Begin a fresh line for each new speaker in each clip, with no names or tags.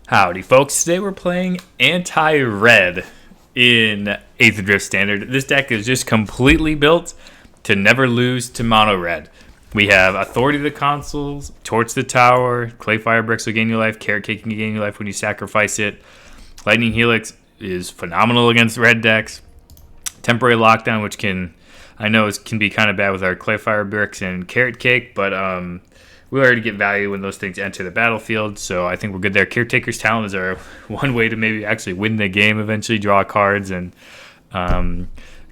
Howdy folks, today we're playing anti-red in Aetherdrift Standard. This deck is just completely built to never lose to mono-red. We have Authority of the Consuls, Torch the Tower, Clay Fire Bricks will gain you life, Caretaker can gain you life when you sacrifice it. Lightning Helix is phenomenal against red decks. Temporary Lockdown, which can be kind of bad with our Clay Fire Bricks and Carrot Cake, but we already get value when those things enter the battlefield, so I think we're good there. Caretaker's Talent is our one way to maybe actually win the game eventually, draw cards and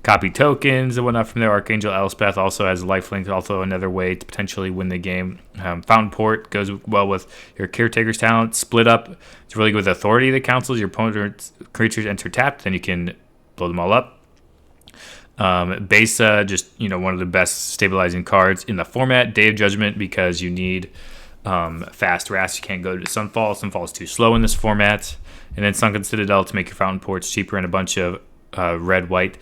copy tokens and whatnot from there. Archangel Elspeth also has lifelink, also another way to potentially win the game. Fountainport goes well with your Caretaker's Talent. Split Up, it's really good with Authority of the Councils. Your opponent's creatures enter tapped, then you can blow them all up. Beza, just one of the best stabilizing cards in the format. Day of Judgment, because you need fast rats. You can't go to Sunfall. Sunfall is too slow in this format. And then Sunken Citadel to make your Fountain Ports cheaper, and a bunch of red-white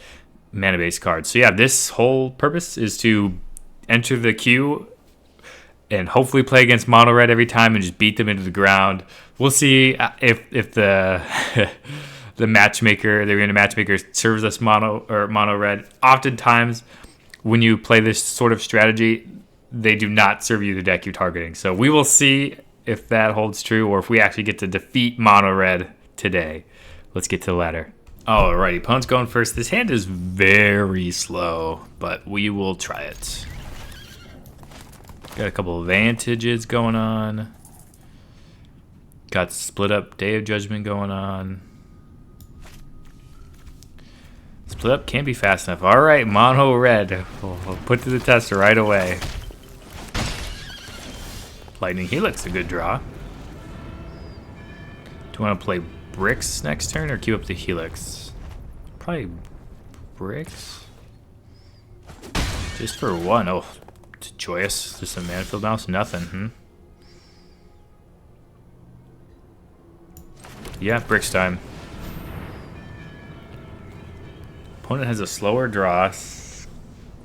mana-based cards. So yeah, this whole purpose is to enter the queue and hopefully play against mono-red every time and just beat them into the ground. We'll see if the the arena matchmaker serves us mono red. Oftentimes, when you play this sort of strategy, they do not serve you the deck you're targeting. So we will see if that holds true, or if we actually get to defeat mono red today. Let's get to the ladder. Alrighty, opponent's going first. This hand is very slow, but we will try it. Got a couple of Vantages going on. Got Split Up, Day of Judgment going on. Split Up can't be fast enough. Alright, mono red. We'll put to the test right away. Lightning Helix, a good draw. Do you want to play Bricks next turn or keep up the Helix? Probably Bricks. Just for one. Oh, it's joyous. Just a Manifold Mouse? Nothing, Yeah, Bricks time. Opponent has a slower draw.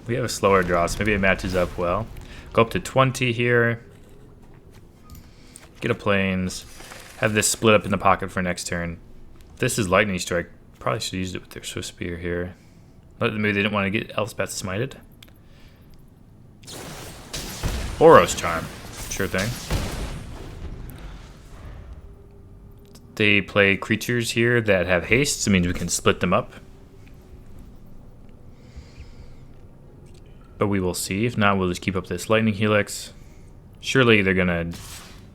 We have a slower draw, so maybe it matches up well. Go up to 20 here. Get a Plains. Have this Split Up in the pocket for next turn. This is Lightning Strike. Probably should have used it with their Swift Spear here. Maybe they didn't want to get Elspeth smited. Boros Charm. Sure thing. They play creatures here that have haste, so it means we can split them up. But we will see. If not, we'll just keep up this Lightning Helix. Surely they're going to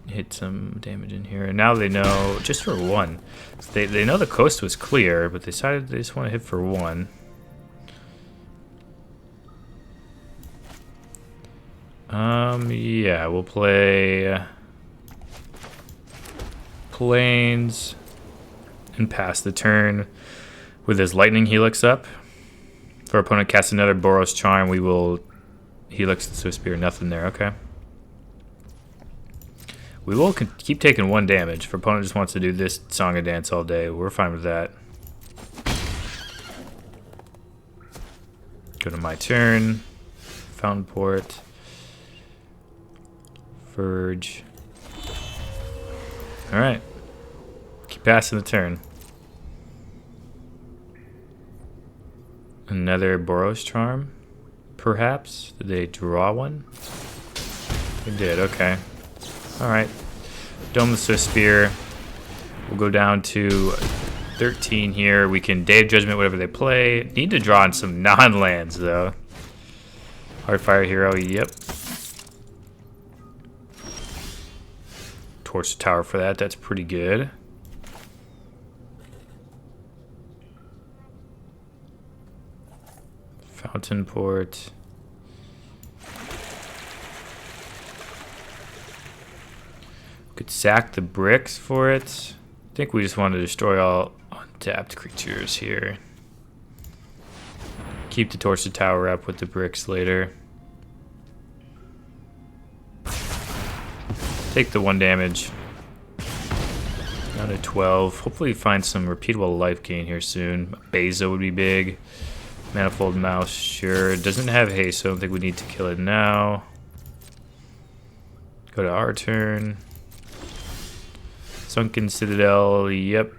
hit some damage in here. And now they know, just for one. They know the coast was clear, but they decided they just want to hit for one. Yeah, we'll play Plains and pass the turn with his Lightning Helix up. If our opponent casts another Boros Charm, we will Helix the Swift Spear. Nothing there, okay. We will keep taking one damage. If our opponent just wants to do this Song and Dance all day, we're fine with that. Go to my turn. Fountainport. Verge. Alright. Keep passing the turn. Another Boros Charm, perhaps? Did they draw one? They did, okay. Alright. Dome the Swift Spear. We'll go down to 13 here. We can Day of Judgment, whatever they play. Need to draw on some non-lands, though. Heartfire Hero, yep. Torch the Tower for that, that's pretty good. Fountainport. Could sack the bricks for it. I think we just want to destroy all untapped creatures here. Keep the Torch the Tower up with the bricks later. Take the 1 damage. Down to 12. Hopefully find some repeatable life gain here soon. Beza would be big. Manifold Mouse, sure. Doesn't have haste, so I don't think we need to kill it now. Go to our turn. Sunken Citadel, yep.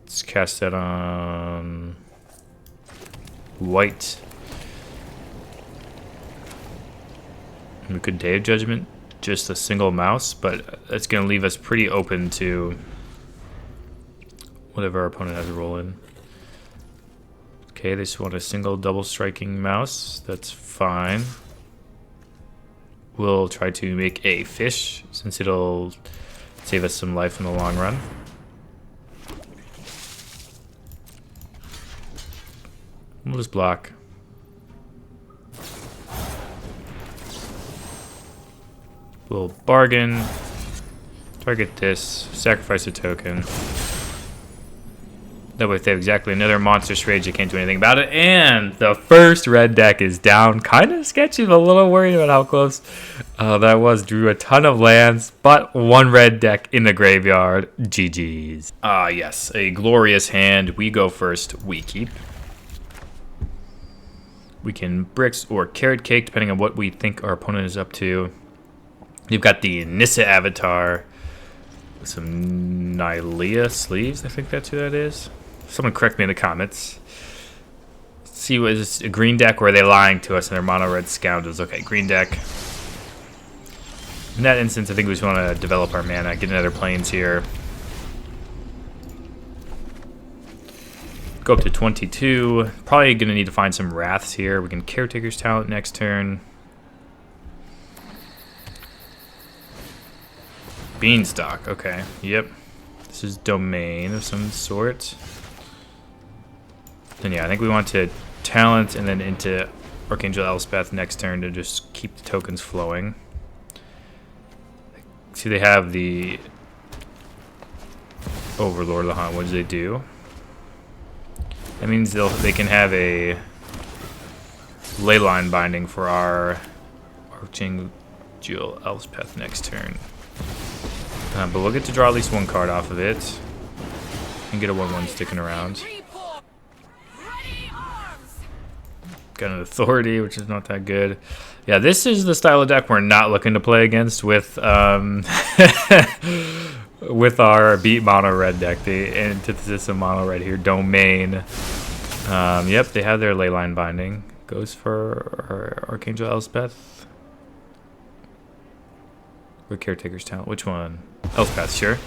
Let's cast that on white. We could Day of Judgment, just a single mouse, but that's going to leave us pretty open to whatever our opponent has a roll in. Okay, they just want a single double striking mouse. That's fine. We'll try to make a fish, since it'll save us some life in the long run. We'll just block. Little bargain. Target this. Sacrifice a token. That way if they have exactly another monstrous rage, they can't do anything about it. And the first red deck is down. Kind of sketchy, but a little worried about how close that was. Drew a ton of lands, but one red deck in the graveyard. GG's. Ah, yes. A glorious hand. We go first. We keep. We can Bricks or Carrot Cake, depending on what we think our opponent is up to. You've got the Nissa Avatar. With some Nylea sleeves. I think that's who that is. Someone correct me in the comments. Let's see, what is this, a green deck, or are they lying to us and they're mono red scoundrels? Okay, green deck. In that instance, I think we just want to develop our mana, get another planes here. Go up to 22. Probably going to need to find some Wraths here. We can Caretaker's Talent next turn. Beanstalk, okay, yep. This is Domain of some sort. Then yeah, I think we want to Talent and then into Archangel Elspeth next turn to just keep the tokens flowing. See, they have the Overlord of the Hunt. What do they do? That means they can have a Leyline Binding for our Archangel Elspeth next turn. But we'll get to draw at least one card off of it. And get a 1/1 sticking around. Got an Authority, which is not that good. Yeah, this is the style of deck we're not looking to play against with with our beat mono red deck. The antithesis of mono red here, Domain. Yep, they have their Leyline Binding. Goes for our Archangel Elspeth. Or Caretaker's Talent. Which one? Elspeth, sure.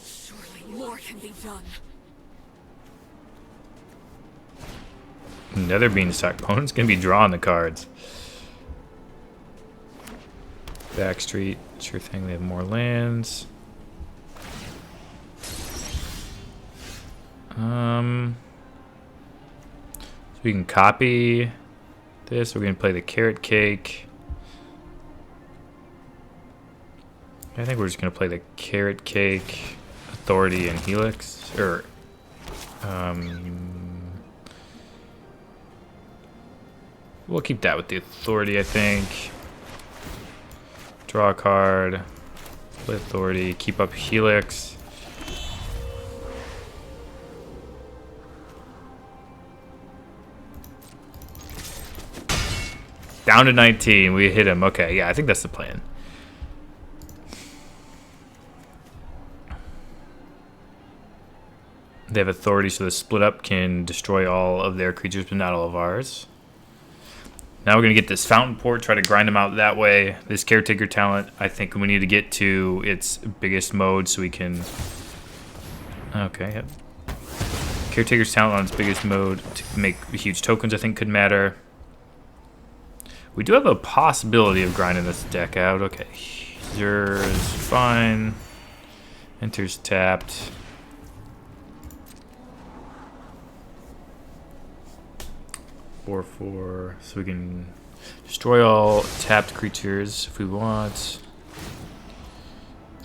Surely more can be done.
Another Beanstalk. Opponent's gonna be drawing the cards. Backstreet, sure thing. They have more lands. So we can copy this. We're gonna play the Carrot Cake. I think we're just gonna play the Carrot Cake, Authority, and Helix. Or we'll keep that with the Authority, I think. Draw a card, play Authority, keep up Helix. Down to 19, we hit him. Okay, yeah, I think that's the plan. They have Authority, so the split up can destroy all of their creatures, but not all of ours. Now we're going to get this Fountainport, try to grind them out that way. This Caretaker Talent, I think we need to get to its biggest mode so we can... Okay, yep. Caretaker's Talent on its biggest mode to make huge tokens, I think, could matter. We do have a possibility of grinding this deck out. Okay, Zer is fine. Enters tapped. So we can destroy all tapped creatures if we want.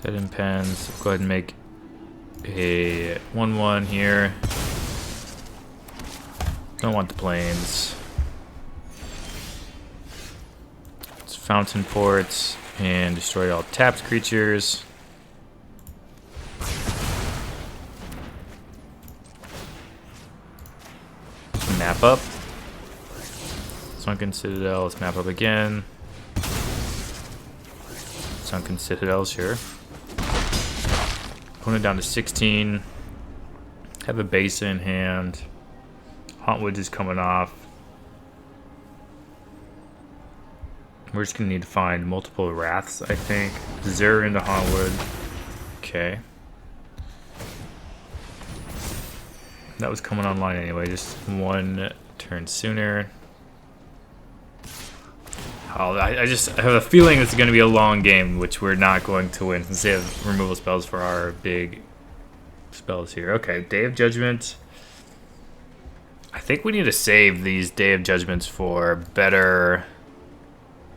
That impends. Go ahead and make a 1/1 here. Don't want the planes. It's Fountainport and destroy all tapped creatures. Map up. Sunken Citadel, let's map up again. Sunken Citadel, sure. Opponent down to 16. Have a Beza in hand. Hauntwoods is coming off. We're just gonna need to find multiple Wraths, I think. Zur into Hauntwood. Okay. That was coming online anyway, just one turn sooner. Oh, I have a feeling it's going to be a long game, which we're not going to win since they have removal spells for our big spells here. Okay, Day of Judgment. I think we need to save these Day of Judgments for better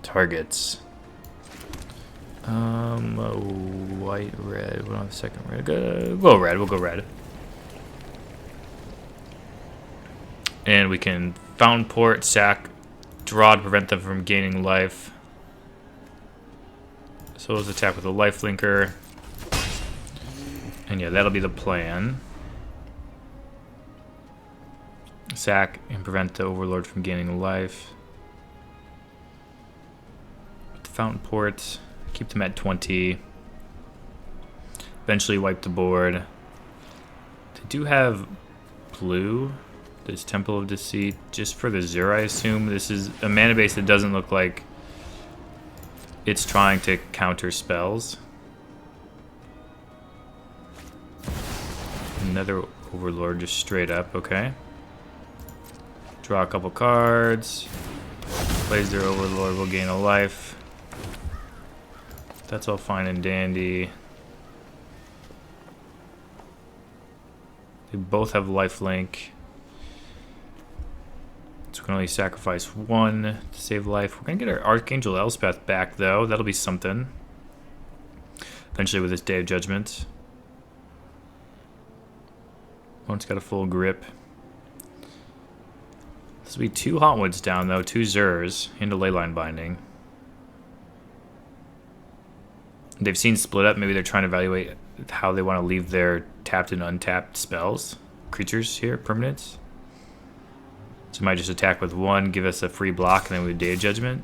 targets. White, red. We're on the second red. Go red. We'll go red. And we can Fountainport, sack, draw to prevent them from gaining life. So let's attack with a life linker. And yeah, that'll be the plan. Sack and prevent the Overlord from gaining life. With the Fountainport, keep them at 20. Eventually wipe the board. They do have blue. This Temple of Deceit, just for the Zur, I assume. This is a mana base that doesn't look like it's trying to counter spells. Another Overlord just straight up, okay. Draw a couple cards. Plays their Overlord, will gain a life. That's all fine and dandy. They both have lifelink. So we can only sacrifice one to save life. We're going to get our Archangel Elspeth back, though. That'll be something. Eventually with this Day of Judgment. One's got a full grip. This will be 2 Hauntwoods down, though. 2 Zurs into Leyline Binding. They've seen Split Up. Maybe they're trying to evaluate how they want to leave their tapped and untapped spells. Creatures here, permanents. So might just attack with 1, give us a free block, and then we Day of Judgment.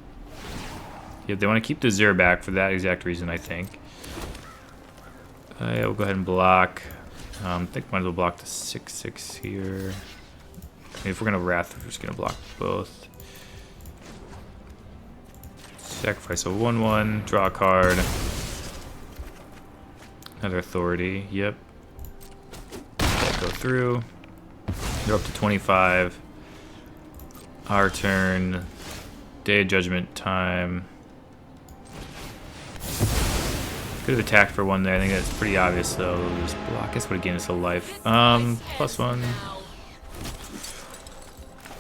Yep, they want to keep the Zur back for that exact reason, I think. Yeah, we'll go ahead and block. I think might as well block the 6/6 here. Maybe if we're going to Wrath, we're just going to block both. Sacrifice a 1/1, draw a card. Another Authority, yep. That go through. They're up to 25. Our turn. Day of Judgment time. Could have attacked for 1 there. I think that's pretty obvious, though. This block, I guess, would have gained us a life. +1.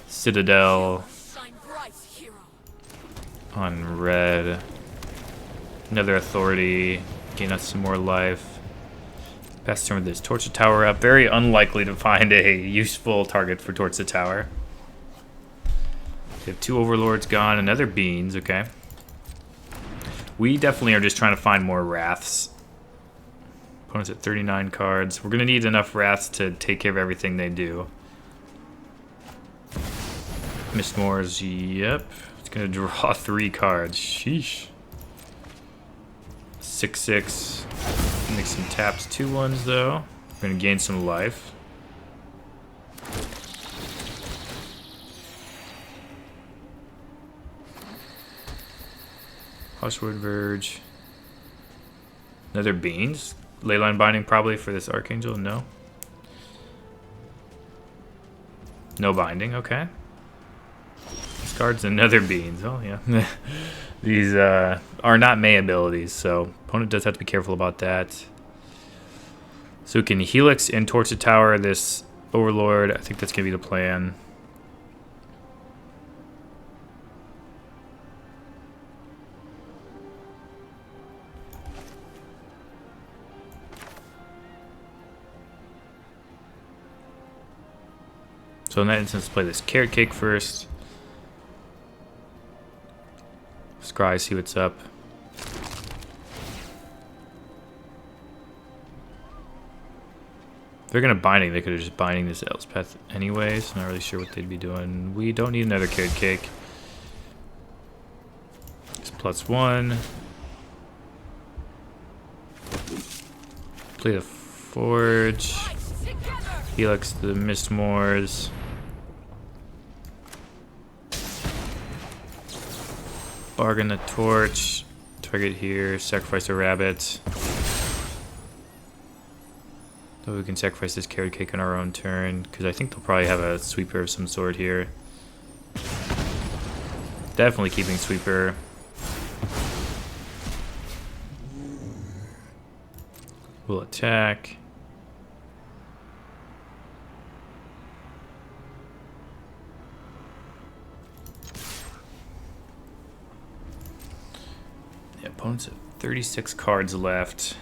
Citadel. On red. Another Authority. Gain us some more life. Pass turn with this. Torch the Tower up. Very unlikely to find a useful target for Torch the Tower. We have 2 Overlords gone. Another Beans, okay. We definitely are just trying to find more Wraths. Opponent's at 39 cards. We're going to need enough Wraths to take care of everything they do. Mistmore's, yep. It's going to draw 3 cards. Sheesh. 6/6. Make some taps 2/1s, though. We're going to gain some life. Hushwood Verge. Another Beans. Leyline Binding probably for this Archangel. No. No binding. Okay. This card's another Beans. Oh, yeah. These are not May abilities, so opponent does have to be careful about that. So we can Helix and Torch the Tower this Overlord. I think that's going to be the plan. So in that instance, play this Caretaker first. Scry, see what's up. If they're going to binding, they could have just binding this Elspeth anyways. Not really sure what they'd be doing. We don't need another Caretaker. It's +1. Play the Forge. Helix to the Mistmoors. Bargain the torch. Target here. Sacrifice a rabbit. Though we can sacrifice this Caretaker on our own turn, because I think they'll probably have a sweeper of some sort here. Definitely keeping sweeper. We'll attack. The opponents have 36 cards left.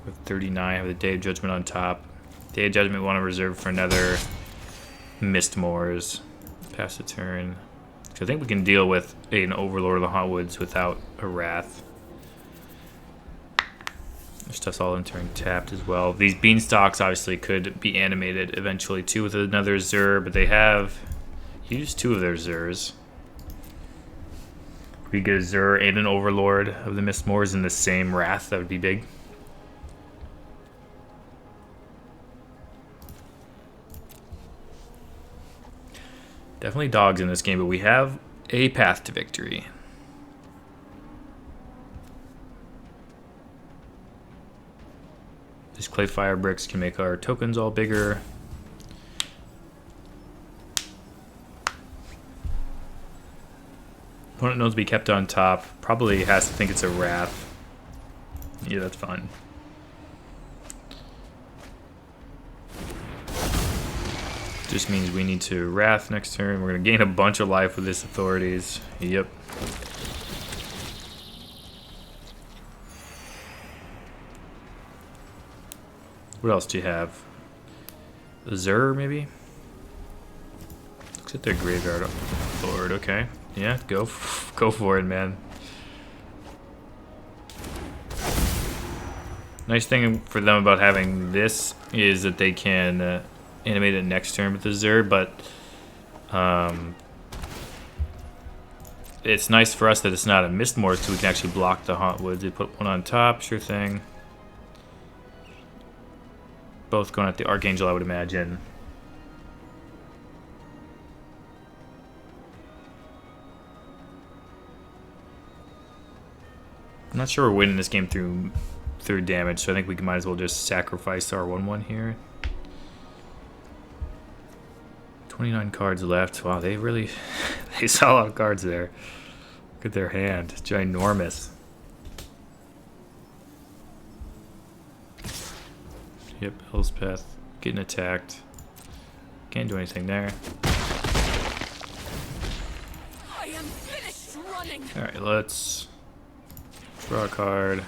With 39, have the Day of Judgment on top. Day of Judgment we want to reserve for another Mistmoors. Pass the turn. So I think we can deal with an Overlord of the Hauntwoods without a Wrath. Their stuff's all in turn tapped as well. These Beanstalks obviously could be animated eventually too with another Zur, but they have used 2 of their Zurs. If we get a Zur and an Overlord of the Mistmoors in the same Wrath, that would be big. Definitely dogs in this game, but we have a path to victory. These clay fire bricks can make our tokens all bigger. Opponent knows to be kept on top. Probably has to think it's a Wrath. Yeah, that's fine. Just means we need to Wrath next turn. We're going to gain a bunch of life with this Authorities. Yep. What else do you have? Zur, maybe? Looks like their Graveyard Lord. Okay. Yeah, go for it, man. Nice thing for them about having this is that they can animate it next turn with the Zur, but it's nice for us that it's not a Mistmoor, so we can actually block the Hauntwoods. They put one on top, sure thing. Both going at the Archangel, I would imagine. I'm not sure we're winning this game through damage, so I think we might as well just sacrifice our 1/1 here. 29 cards left. Wow, they really they saw a lot of cards there. Look at their hand. It's ginormous. Yep, Elspeth getting attacked. Can't do anything there.
I am finished running.
Alright, let's draw a card.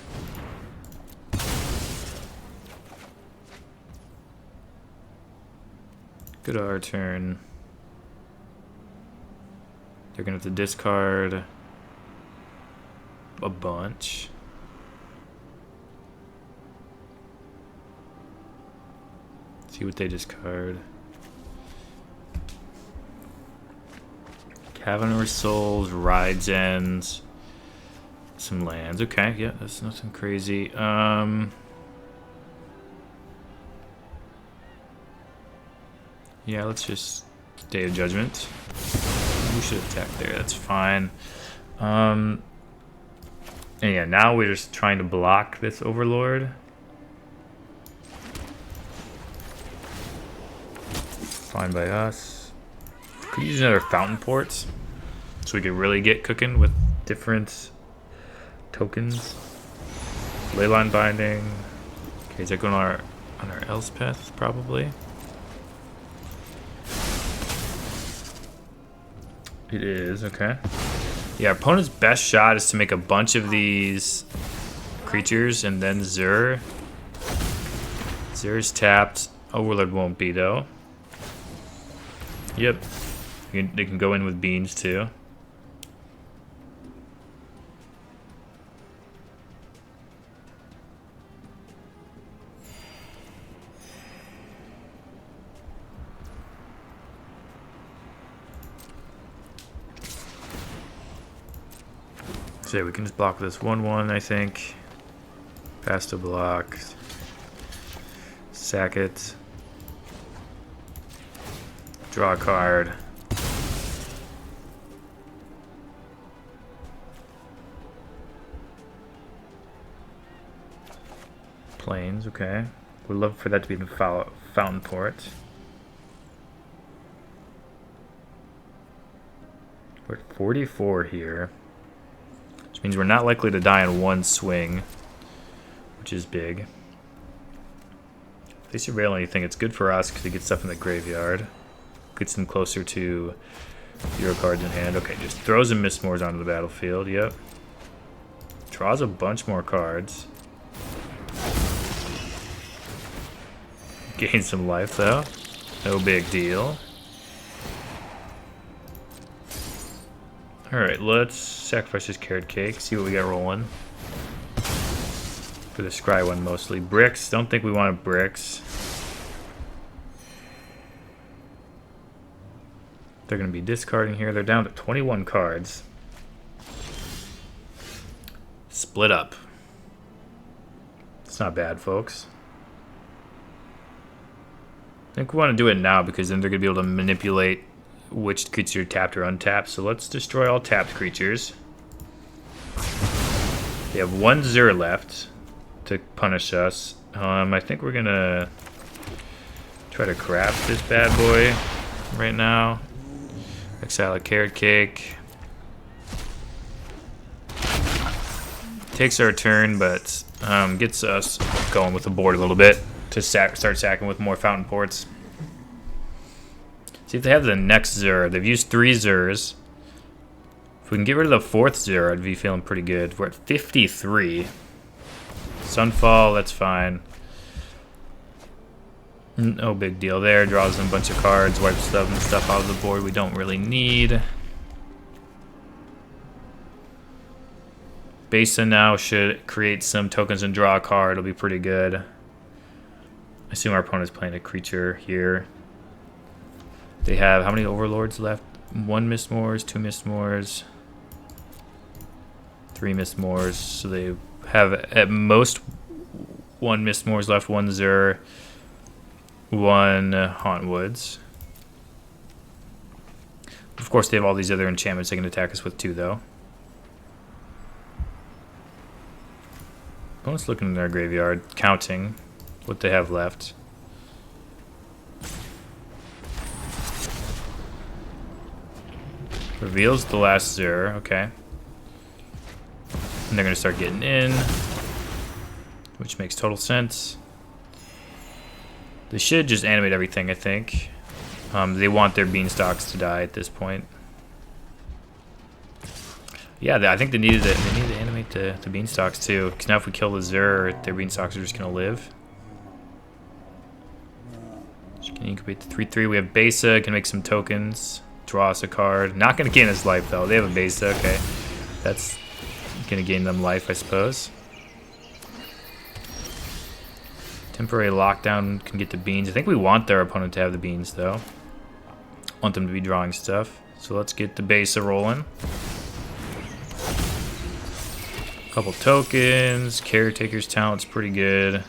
Go to our turn. They're gonna have to discard a bunch. See what they discard. Cavern Souls, Rides Ends, some lands. Okay, yeah, that's nothing crazy. Yeah, let's just Day of Judgment. We should attack there, that's fine. And yeah, now we're just trying to block this Overlord. Fine by us. Could use another Fountainport, so we could really get cooking with different tokens. Leyline Binding. Okay, is that going on our Elspeth, probably? It is, okay. Yeah, our opponent's best shot is to make a bunch of these creatures and then Zur. Zur's tapped. Overlord won't be, though. Yep. They can go in with beans, too. So yeah, we can just block this 1/1, I think. Pass to block. Sack it. Draw a card. Plains, okay. Would love for that to be the Fountainport. We're at 44 here, which means we're not likely to die in one swing, which is big. If they surveil anything, it's good for us because we get stuff in the graveyard. Gets them closer to 0 cards in hand. Okay, just throws and Mistmores onto the battlefield. Yep. Draws a bunch more cards. Gains some life though. No big deal. Alright, let's sacrifice this carrot cake. See what we got rolling. For the scry one mostly. Bricks. Don't think we want bricks. They're going to be discarding here. They're down to 21 cards. Split up. It's not bad, folks. I think we want to do it now because then they're going to be able to manipulate which creature tapped or untapped. So let's destroy all tapped creatures. They have 1 Zur left to punish us. I think we're going to try to craft this bad boy right now. Exile a carrot cake. Takes our turn, but gets us going with the board a little bit to start sacking with more Fountainports. See if they have the next Zur. They've used 3 Zurs. If we can get rid of the 4th Zur, I'd be feeling pretty good. We're at 53. Sunfall, that's fine. No big deal there. Draws them a bunch of cards, wipes stuff out of the board we don't really need. Beza now should create some tokens and draw a card. It'll be pretty good. I assume our opponent's playing a creature here. They have how many Overlords left? 1 Mistmores, 2 Mistmores, 3 Mistmores. So they have at most 1 Mistmores left, 1 Zur, 1 Hauntwoods. Of course, they have all these other enchantments they can attack us with too, though. Opponent's looking in their graveyard, counting what they have left. Reveals the last Zur, okay. And they're going to start getting in, which makes total sense. They should just animate everything, I think. They want their beanstalks to die at this point. Yeah, I think they need to animate the beanstalks too. Because now if we kill the Zur, their beanstalks are just going to live. Just going to incubate the 3/3. We have Beza, can make some tokens. Draw us a card. Not going to gain us life though. They have a Beza, okay. That's going to gain them life, I suppose. Temporary lockdown can get the beans. I think we want their opponent to have the beans, though. Want them to be drawing stuff. So let's get the Beza rolling. Couple tokens. Caretaker's talent's pretty good.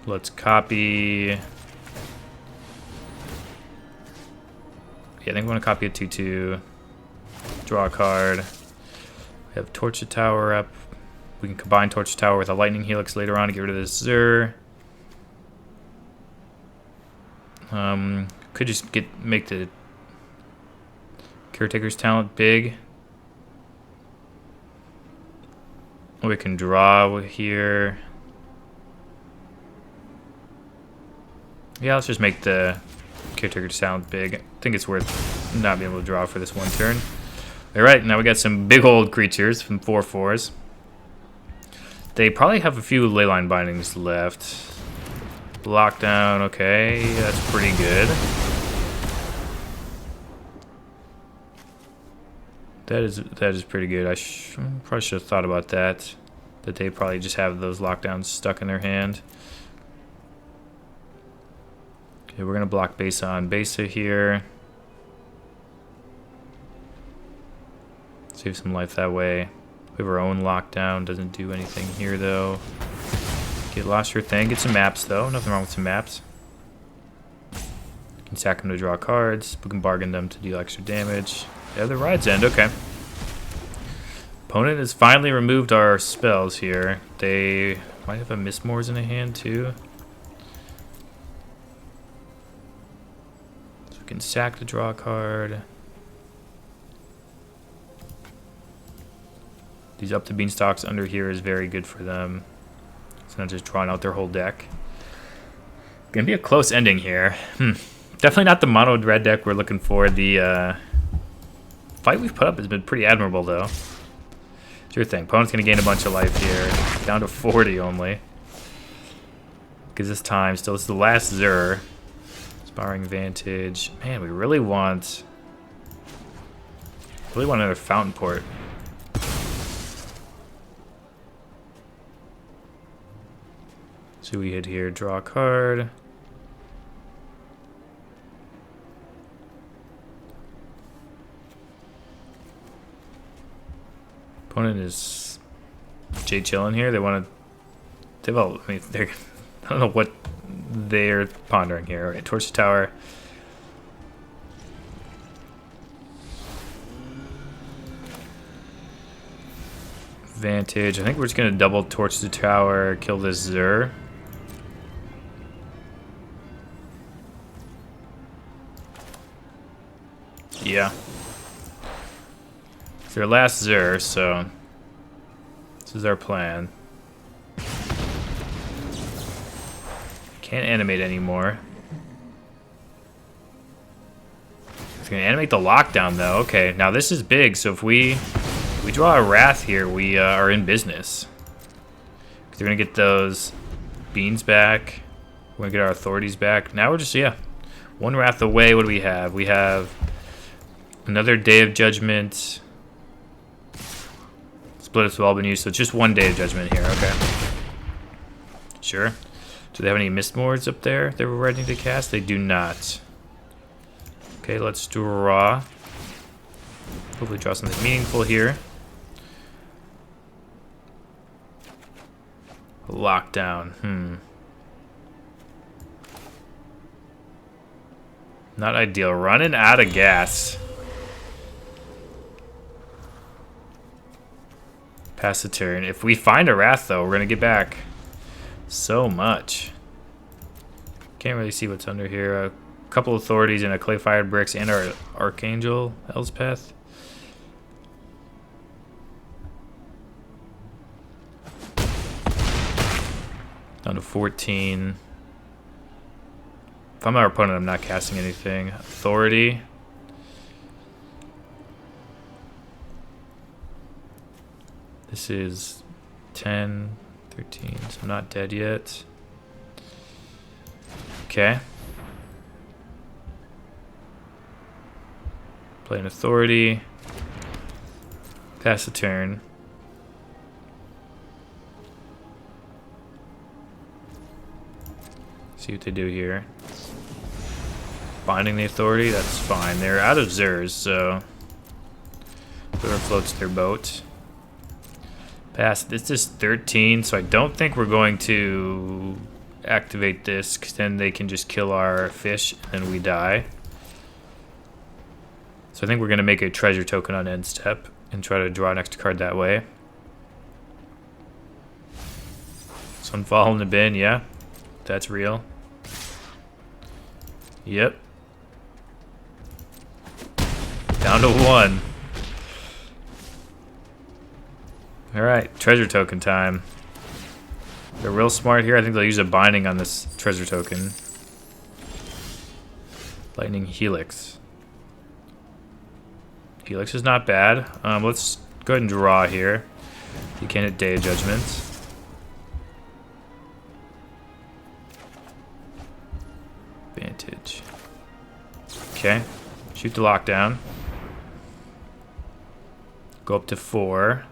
Let's copy. Yeah, I think we want to copy a 2/2. Draw a card. We have Torture Tower up. We can combine Torture Tower with a Lightning Helix later on to get rid of this Zur. Could just make the Caretaker's talent big. We can draw here. Yeah, let's just make the Caretaker's talent big. I think it's worth not being able to draw for this one turn. Alright, now we got some big old creatures from 4/4s. They probably have a few Leyline Bindings left. Lockdown, okay, that's pretty good. That is pretty good. I probably should have thought about that. That they probably just have those lockdowns stuck in their hand. Okay, we're gonna block Beza on Beza here. Save some life that way. We have our own lockdown. Doesn't do anything here, though. Get lost, sure thing. Get some maps, though. Nothing wrong with some maps. Can sack them to draw cards. We can bargain them to deal extra damage. Yeah, the ride's end. Okay. Opponent has finally removed our spells here. They might have a Mistmores in a hand, too. So we can sack to draw a card. These up the beanstalks under here is very good for them. It's not just drawing out their whole deck. Gonna be a close ending here. Definitely not the mono red deck we're looking for. The fight we've put up has been pretty admirable, though. Sure thing. Opponent's gonna gain a bunch of life here. Down to 40 only. Gives us time. Still, this is the last Zur. Inspiring Vantage. Man, we really want another Fountainport. So we hit here, draw a card. Opponent is Jay chilling here. They want to develop. I mean, I don't know what they're pondering here. All right, torch the tower. Vantage. I think we're just gonna double torch the tower, kill this Zur. Yeah. It's their last Zur, so this is our plan. Can't animate anymore. It's gonna animate the lockdown though. Okay, now this is big, so if we draw a Wrath here, we are in business. Because we're gonna get those beans back. We're gonna get our authorities back. Now we're just, yeah, one Wrath away. What do we have? We have another Day of Judgment. Split us with all been used, so it's just one Day of Judgment here. Okay. Sure. Do they have any Mistmores up there that we're ready to cast? They do not. Okay, let's draw. Hopefully draw something meaningful here. Lockdown. Not ideal. Running out of gas. Pass the turn. If we find a Wrath, though, we're going to get back so much. Can't really see what's under here. A couple authorities and a clay-fired bricks and our Archangel Elspeth. Down to 14. If I'm our opponent, I'm not casting anything. Authority. This is 10, 13, so I'm not dead yet. Okay. Play an authority. Pass the turn. See what they do here. Binding the authority, that's fine. They're out of Zurs, so whoever floats their boat. Pass. This is 13, so I don't think we're going to activate this, because then they can just kill our fish and then we die. So I think we're going to make a treasure token on end step and try to draw an extra card that way. Sunfall in the bin, yeah. That's real. Yep. Down to 1. Alright, treasure token time. They're real smart here. I think they'll use a binding on this treasure token. Lightning Helix. Helix is not bad. Let's go ahead and draw here. You can hit Day of Judgment. Vantage. Okay. Shoot the lockdown. Go up to 4.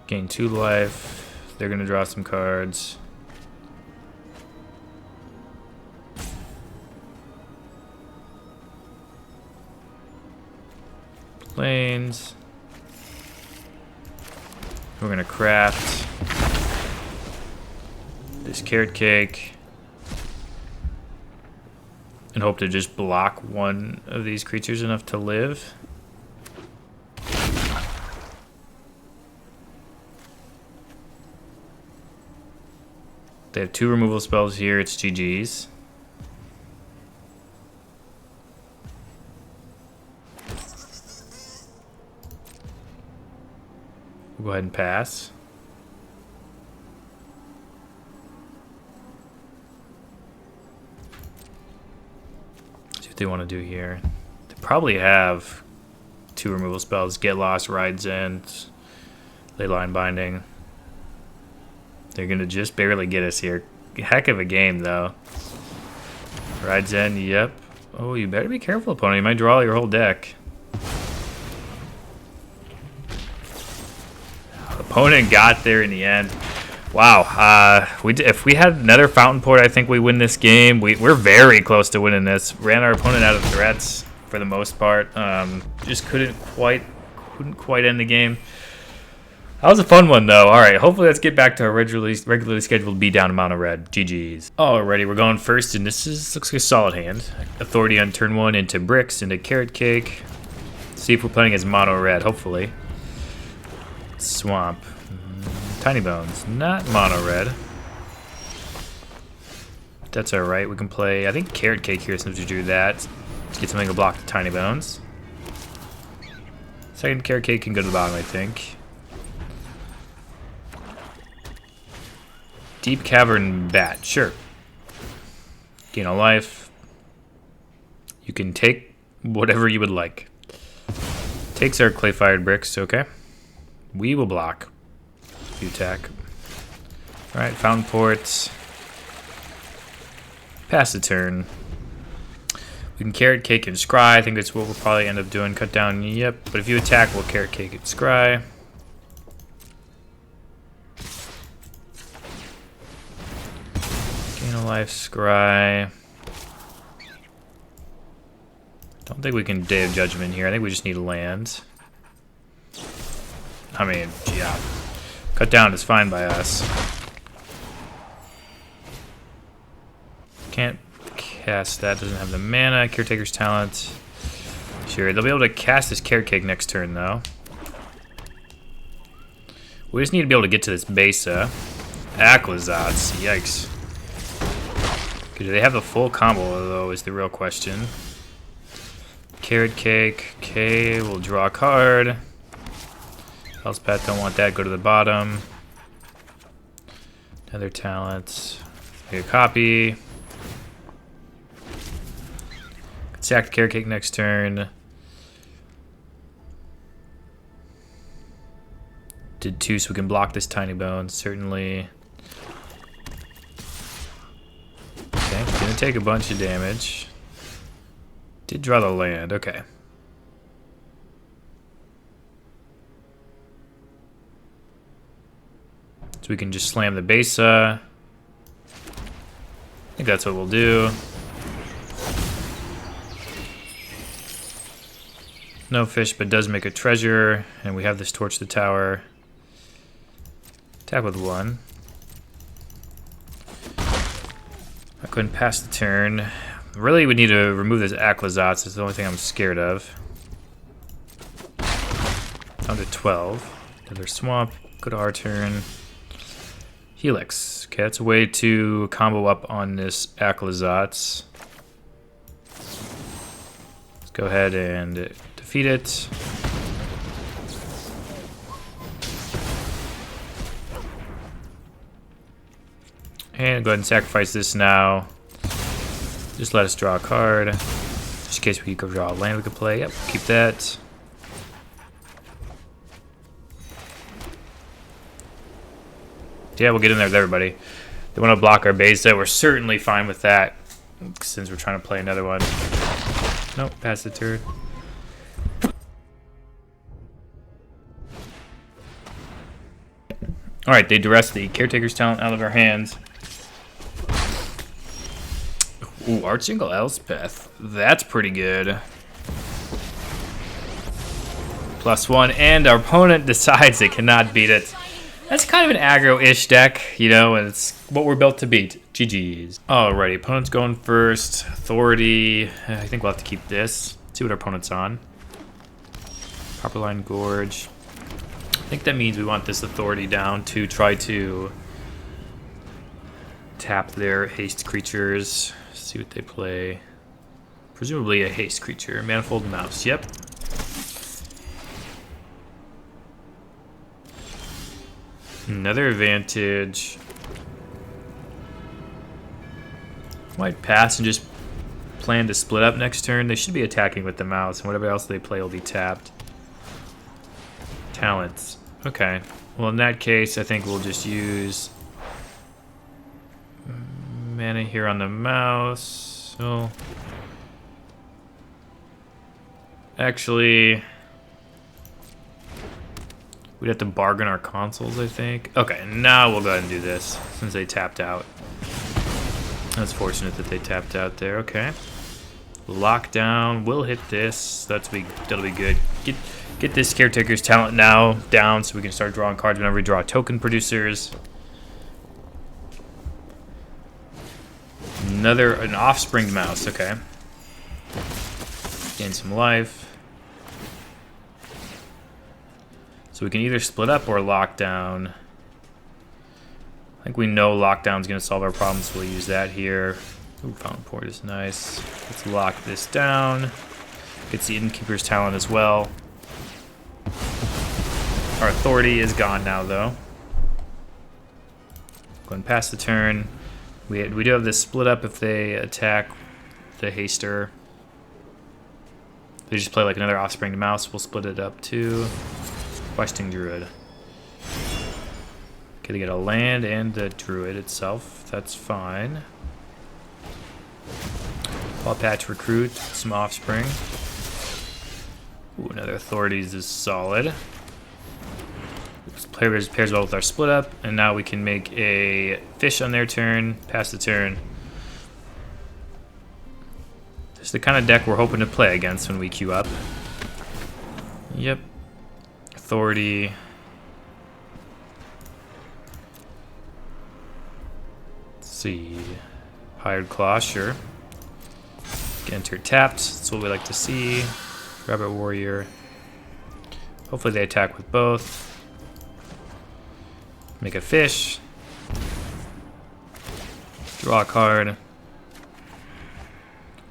Gain 2 life. They're going to draw some cards. Lanes. We're gonna craft this carrot cake and hope to just block one of these creatures enough to live. They have 2 removal spells here. It's GG's. We'll go ahead and pass. See what they want to do here. They probably have 2 removal spells. Get Lost, Rides In, Leyline Binding. They're going to just barely get us here. Heck of a game, though. Rides In, yep. Oh, you better be careful, opponent. You might draw your whole deck. Opponent got there in the end. Wow. If we had another Fountainport, I think we win this game. We're very close to winning this. Ran our opponent out of threats for the most part. Just couldn't quite end the game. That was a fun one, though. All right, hopefully let's get back to our regularly scheduled beatdown amount of red. GG's. Alrighty, we're going first, and this looks like a solid hand. Authority on turn 1 into Bricks, into Carrot Cake. See if we're playing as mono red, hopefully. Swamp. Tiny Bones. Not mono red. That's alright. We can play, I think, Carrot Cake here since we drew that. Let's get something to block the Tiny Bones. Second Carrot Cake can go to the bottom, I think. Deep Cavern Bat, sure. Gain a life. You can take whatever you would like. Takes our clay-fired bricks, okay. We will block. You attack. Alright, Fountainport. Pass the turn. We can Carrot Cake and Scry. I think that's what we'll probably end up doing. Cut down, yep. But if you attack, we'll Carrot Cake and Scry. Gain a life, Scry. Don't think we can Day of Judgment here. I think we just need land. I mean, yeah. Cut down is fine by us. Can't cast that. Doesn't have the mana. Caretaker's Talent. Sure, they'll be able to cast this Carrot Cake next turn, though. We just need to be able to get to this Beza. Aquazats. Yikes. Do they have the full combo, though, is the real question. Carrot Cake. Okay, we'll draw a card. Elspeth, don't want that. Go to the bottom. Another talent. Make a copy. Sack the Carrot Cake next turn. Did 2 so we can block this Tiny Bone, certainly. Okay, gonna take a bunch of damage. Did draw the land, okay. So we can just slam the Beza. I think that's what we'll do. No fish, but does make a treasure. And we have this Torch the Tower. Attack with 1. I couldn't pass the turn. Really, we need to remove this Aquazats. It's the only thing I'm scared of. Down to 12. Another Swamp. Go to our turn. Helix. Okay, that's a way to combo up on this Aquazats. Let's go ahead and defeat it. And go ahead and sacrifice this now. Just let us draw a card. Just in case we could draw a land we could play. Yep, keep that. Yeah, we'll get in there with everybody. They want to block our base, so we're certainly fine with that. Since we're trying to play another one. Nope, pass the turn. Alright, they duress the Caretaker's Talent out of our hands. Ooh, Archangel Elspeth. That's pretty good. +1, and our opponent decides they cannot beat it. That's kind of an aggro-ish deck, you know, and it's what we're built to beat. GG's. Alrighty, opponent's going first. Authority. I think we'll have to keep this. See what our opponent's on. Copperline Gorge. I think that means we want this authority down to try to tap their haste creatures. See what they play. Presumably a haste creature. Manifold Mouse. Yep. Another Vantage. Might pass and just plan to split up next turn. They should be attacking with the mouse, and whatever else they play will be tapped. Talents. Okay. Well, in that case, I think we'll just use mana here on the mouse. So, actually, we'd have to bargain our consoles, I think. Okay, now we'll go ahead and do this, since they tapped out. That's fortunate that they tapped out there. Okay. Lockdown. We'll hit this. That'll be good. Get this Caretaker's talent now down so we can start drawing cards whenever we draw token producers. An Offspring Mouse. Okay. Gain some life. So we can either split up or lock down. I think we know lockdown's going to solve our problems, so we'll use that here. Ooh, Fountainport is nice. Let's lock this down. Gets the Innkeeper's talent as well. Our authority is gone now, though. Go and pass the turn. We do have this split up if they attack the Haster. They just play like another Offspring Mouse. We'll split it up too. Questing Druid. Okay, they get a land and the Druid itself. That's fine. Claw Patch Recruit, some Offspring. Ooh, another Authorities is solid. Pairs well with our split up, and now we can make a fish on their turn, pass the turn. This is the kind of deck we're hoping to play against when we queue up. Yep. Authority. Let's see. Hired Claw, sure. Enter tapped, that's what we like to see. Rabbit Warrior. Hopefully they attack with both. Make a fish. Draw a card.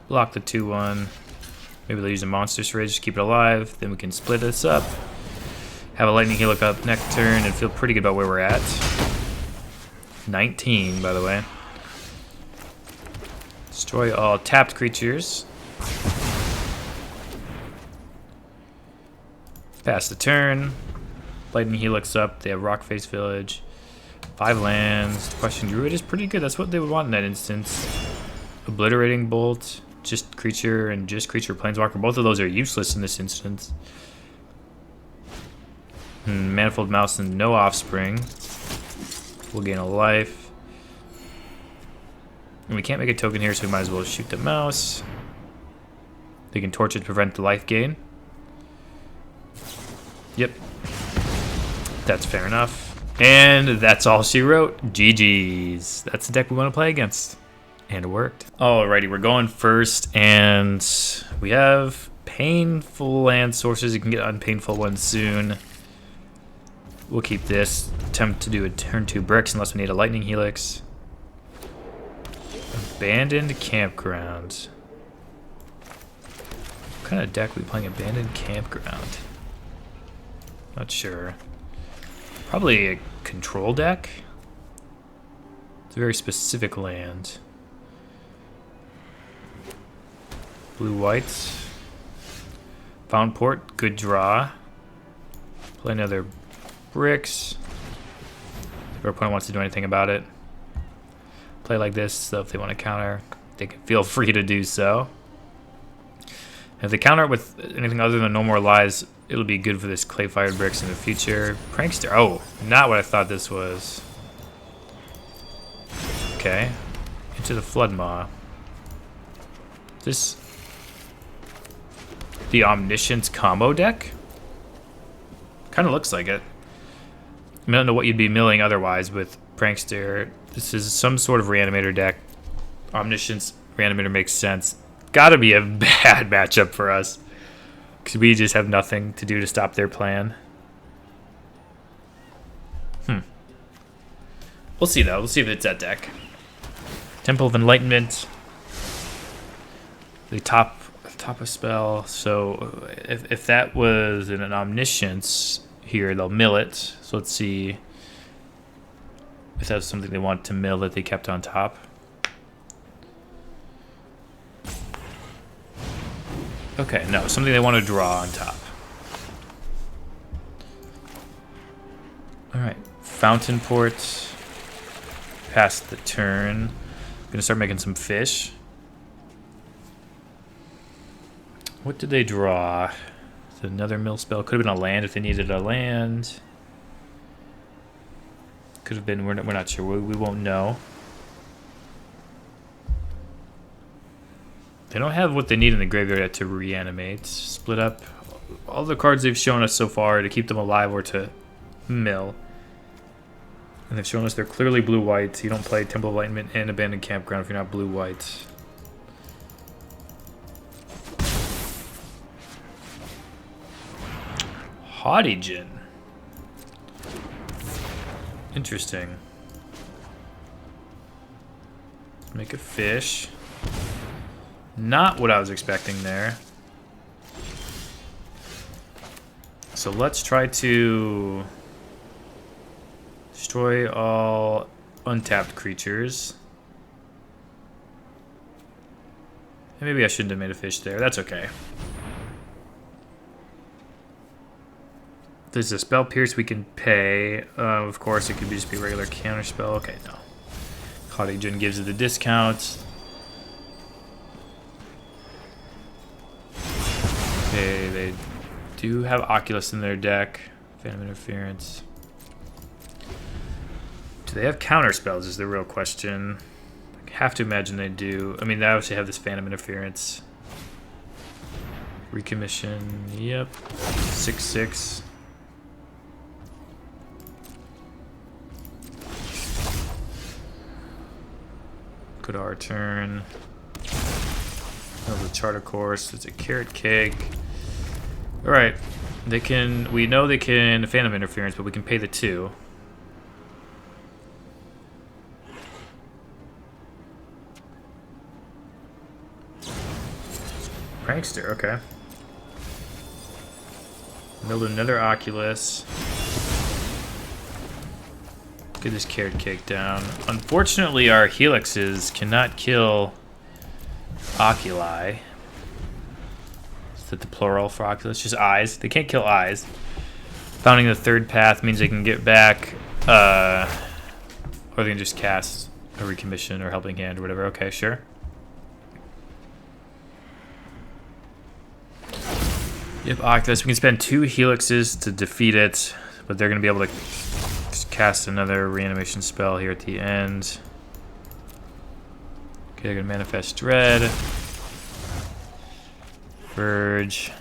Block the 2/1. Maybe they'll use a Monstrous Rage to keep it alive. Then we can split this up. Have a Lightning Helix up next turn and feel pretty good about where we're at. 19, by the way. Destroy all tapped creatures. Pass the turn. Lightning Helix up. They have Rockface Village. 5 lands. Question Druid is pretty good. That's what they would want in that instance. Obliterating Bolt. Just creature and just creature Planeswalker. Both of those are useless in this instance. Manifold Mouse and no Offspring. We'll gain a life. And we can't make a token here, so we might as well shoot the mouse. They can torch it to prevent the life gain. Yep. That's fair enough. And that's all she wrote. GG's. That's the deck we want to play against. And it worked. Alrighty, we're going first, and we have painful land sources. You can get unpainful ones soon. We'll keep this. Attempt to do a turn 2 bricks unless we need a Lightning Helix. Abandoned Campground. What kind of deck are we playing? Abandoned Campground. Not sure. Probably a control deck. It's a very specific land. Blue-white. Fountainport, good draw. Play another bricks. If our opponent wants to do anything about it. Play like this, so if they want to counter, they can feel free to do so. If they counter it with anything other than No More Lies, it'll be good for this clay-fired bricks in the future. Prankster, oh, not what I thought this was. Okay. Into the Floodmaw. This the Omniscience combo deck? Kind of looks like it. I don't know what you'd be milling otherwise with Prankster. This is some sort of Reanimator deck. Omniscience Reanimator makes sense. Gotta be a bad matchup for us. Because we just have nothing to do to stop their plan. We'll see, though. We'll see if it's that deck. Temple of Enlightenment. They top a spell. So if that was an Omniscience here, they'll mill it. So let's see if that's something they want to mill that they kept on top. Okay, no, something they want to draw on top. Alright, Fountainport. Pass the turn. Gonna start making some fish. What did they draw? Another mill spell. Could have been a land if they needed a land. Could have been, we're not sure. We won't know. They don't have what they need in the graveyard yet to reanimate. Split up all the cards they've shown us so far to keep them alive or to mill. And they've shown us they're clearly blue-white. You don't play Temple of Enlightenment and Abandoned Campground if you're not blue-white. Haughty Interesting. Let's make a fish. Not what I was expecting there. So let's try to destroy all untapped creatures. And maybe I shouldn't have made a fish there. That's okay. There's a spell pierce we can pay. Of course, it could just be a regular counter spell. Okay, no. Haughty gives it the discount. Okay, they do have Oculus in their deck. Phantom Interference. Do they have counter spells is the real question. I have to imagine they do. I mean, they obviously have this Phantom Interference. Recommission, yep. 6/6. Go to our turn. Another Charter Course. It's a Carrot Cake. Alright. They can. We know they can Phantom Interference, but we can pay the 2. Prankster, okay. Build another Oculus. Get this Carrot Cake down. Unfortunately, our Helixes cannot kill Oculi. Is that the plural for Oculus? Just eyes. They can't kill eyes. Founding the third path means they can get back, or they can just cast a Recommission or Helping Hand or whatever. Okay, sure. Yep, Oculus. We can spend 2 Helixes to defeat it, but they're going to be able to just cast another reanimation spell here at the end. Okay, they're going to Manifest Dread. Verge.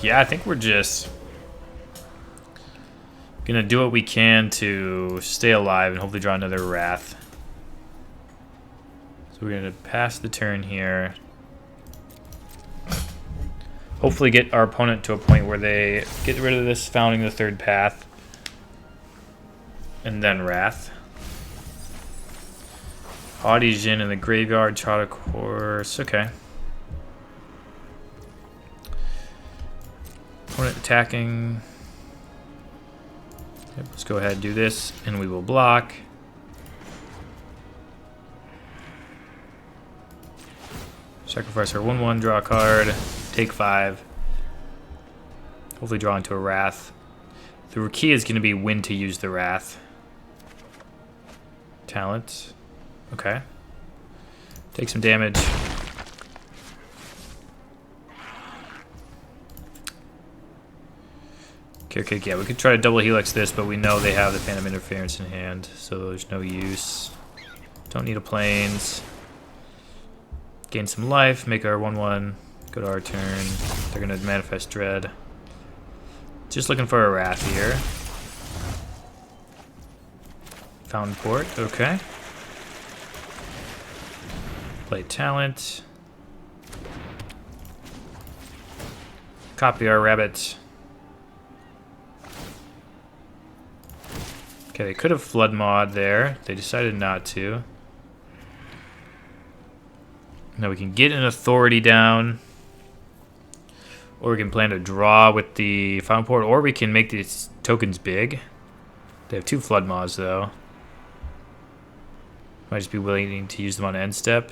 Yeah, I think we're just going to do what we can to stay alive and hopefully draw another Wrath. So we're going to pass the turn here. Hopefully get our opponent to a point where they get rid of this Founding the Third Path. And then Wrath. Haughty Djinn in the graveyard, Charter Course. Okay. Opponent attacking. Yep, let's go ahead and do this, and we will block. Sacrifice our 1/1, draw a card, take 5. Hopefully draw into a Wrath. The key is going to be when to use the Wrath. Talent. Okay. Take some damage. Caretaker, yeah, we could try to double Helix this, but we know they have the Phantom Interference in hand, so there's no use. Don't need a Plains. Gain some life, make our 1/1 Go to our turn. They're gonna manifest dread. Just looking for a wrath here. Fountainport, okay. Play talent. Copy our rabbit. Okay, they could have flood mod there. They decided not to. Now we can get an authority down. Or we can plan to draw with the Fountainport. Or we can make these tokens big. They have 2 flood mods though. Might just be willing to use them on end step.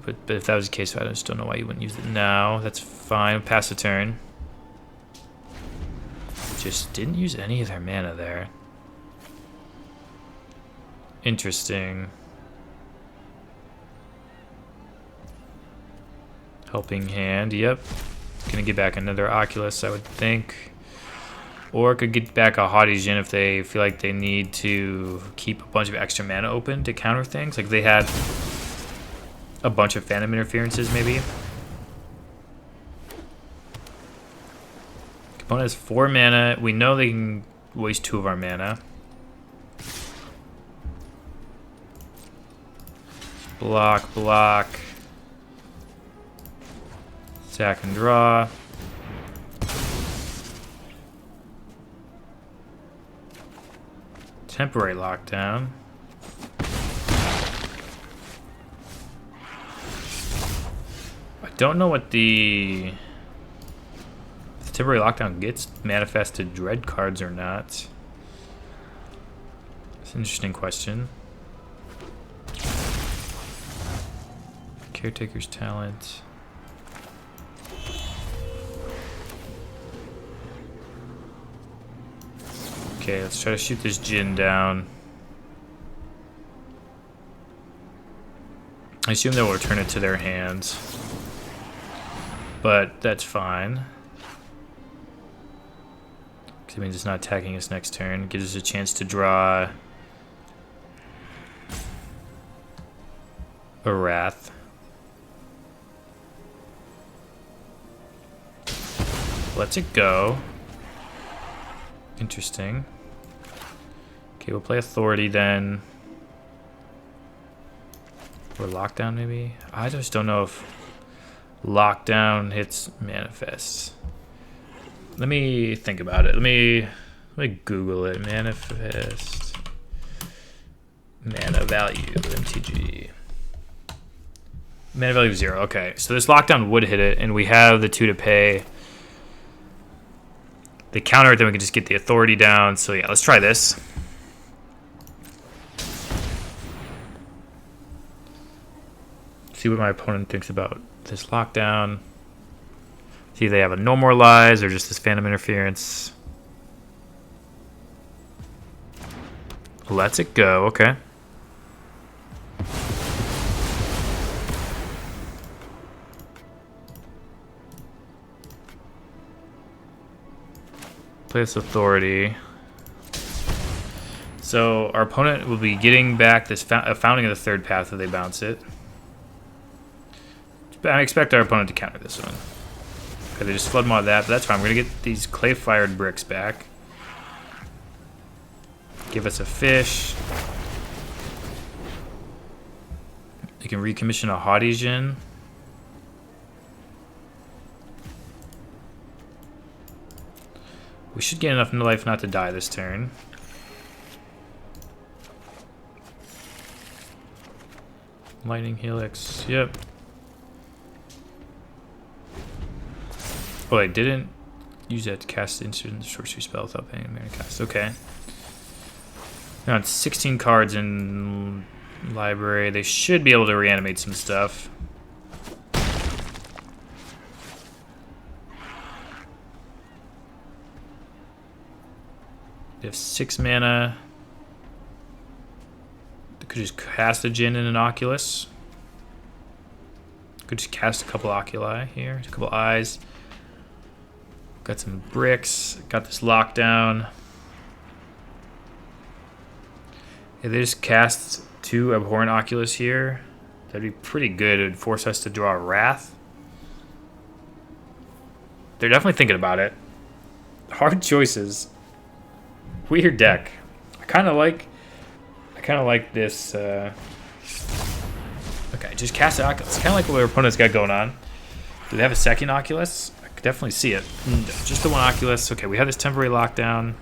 But if that was the case, I just don't know why you wouldn't use it now. That's fine. Pass the turn. Just didn't use any of their mana there. Interesting. Helping Hand, yep. Gonna get back another Oculus, I would think. Or could get back a Haughty Djinn if they feel like they need to keep a bunch of extra mana open to counter things. Like they had a bunch of Phantom Interferences, maybe. Opponent has 4 mana. We know they can waste 2 of our mana. Block, block. Sack and draw. Temporary lockdown. I don't know what the temporary lockdown gets manifested dread cards or not. It's an interesting question. Caretaker's talent. Okay, let's try to shoot this Djinn down. I assume they'll return it to their hands. But that's fine. Because it means it's not attacking us next turn. It gives us a chance to draw a Wrath. Lets it go. Interesting. Okay, we'll play Authority then. Or Lockdown maybe? I just don't know if Lockdown hits Manifest. Let me think about it. Let me Google it. Manifest. Mana value, MTG. Mana value 0. Okay, so this Lockdown would hit it, and we have the 2 to pay. They counter it, then we can just get the Authority down. So yeah, let's try this. See what my opponent thinks about this lockdown. See if they have a No More Lies or just this Phantom Interference. Lets it go, okay. Play this Authority. So our opponent will be getting back this Founding of the Third Path if they bounce it. I expect our opponent to counter this one. Okay, they just flood mod that, but that's fine. We're going to get these clay-fired bricks back. Give us a fish. You can recommission a Haughty Djinn. We should get enough life not to die this turn. Lightning Helix, yep. Oh, I didn't use that to cast instant sorcery spell without paying a mana cost. Okay. Now it's 16 cards in library. They should be able to reanimate some stuff. They have 6 mana. They could just cast a Djinn and an Oculus. Could just cast a couple Oculi here, a couple eyes. Got some bricks. Got this lockdown. Yeah, they just cast 2 Abhorrent Oculus here. That'd be pretty good. It would force us to draw a Wrath. They're definitely thinking about it. Hard choices. Weird deck. I kind of like this. Okay, just cast the Oculus. Kind of like what our opponent's got going on. Do they have a second Oculus? I could definitely see it. Just the one Oculus. Okay, we have this temporary lockdown.